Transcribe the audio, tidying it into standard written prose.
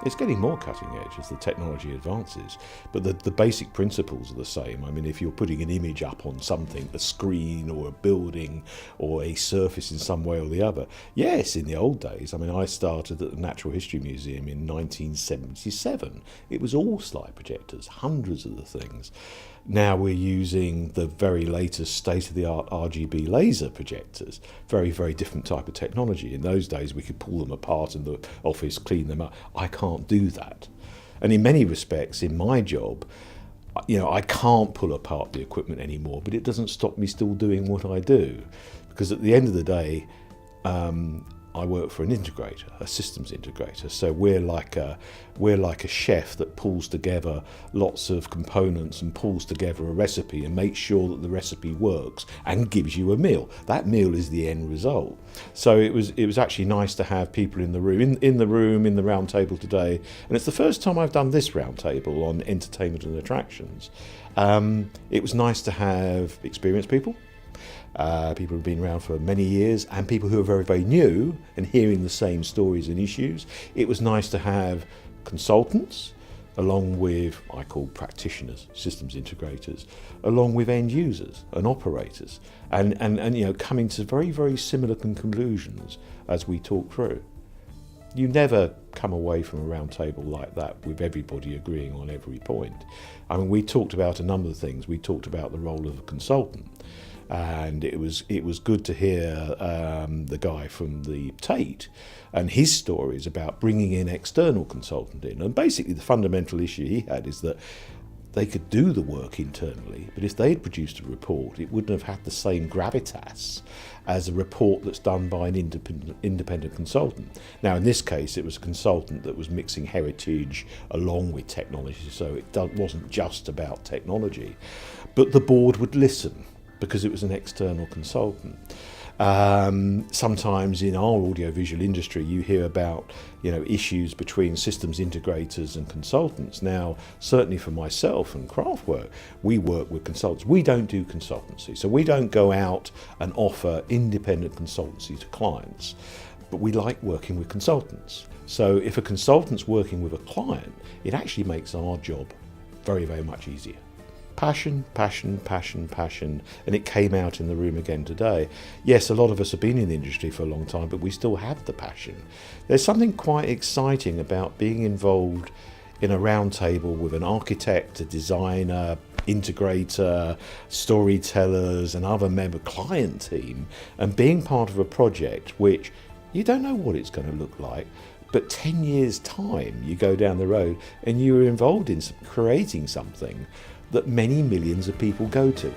It's getting more cutting edge as the technology advances, but the basic principles are the same. I mean, if you're putting an image up on something, a screen or a building or a surface in some way or the other, yes, in the old days, I mean, I started at the Natural History Museum in 1977. It was all slide projectors, hundreds of the things. Now we're using the very latest state-of-the-art RGB laser projectors, very, very different type of technology. In those days, we could pull them apart in the office, clean them up. I can't do that. And in many respects, in my job, I can't pull apart the equipment anymore, but it doesn't stop me still doing what I do. Because at the end of the day, I work for an integrator, a systems integrator. So we're like a chef that pulls together lots of components and pulls together a recipe and makes sure that the recipe works and gives you a meal. That meal is the end result. So it was actually nice to have people in the room, in the roundtable today. And it's the first time I've done this roundtable on entertainment and attractions. It was nice to have experienced people. People who've been around for many years and people who are very, very new and hearing the same stories and issues. It was nice to have consultants along with, I call practitioners, systems integrators, along with end users and operators and coming to very, very similar conclusions as we talk through. You never come away from a round table like that with everybody agreeing on every point. I mean, we talked about a number of things. We talked about the role of a consultant. And it was good to hear the guy from the Tate and his stories about bringing in external consultant in. And basically the fundamental issue he had is that they could do the work internally, but if they had produced a report, it wouldn't have had the same gravitas as a report that's done by an independent consultant. Now, in this case, it was a consultant that was mixing heritage along with technology, so it wasn't just about technology. But the board would listen, because it was an external consultant. Sometimes in our audiovisual industry, you hear about issues between systems integrators and consultants. Now, certainly for myself and Kraftwerk, we work with consultants. We don't do consultancy, so we don't go out and offer independent consultancy to clients, but we like working with consultants. So if a consultant's working with a client, it actually makes our job very, very much easier. Passion, passion, passion, passion, and it came out in the room again today. Yes, a lot of us have been in the industry for a long time, but we still have the passion. There's something quite exciting about being involved in a round table with an architect, a designer, integrator, storytellers, and other member client team, and being part of a project which you don't know what it's going to look like, but 10 years' time you go down the road and you're involved in creating something that many millions of people go to.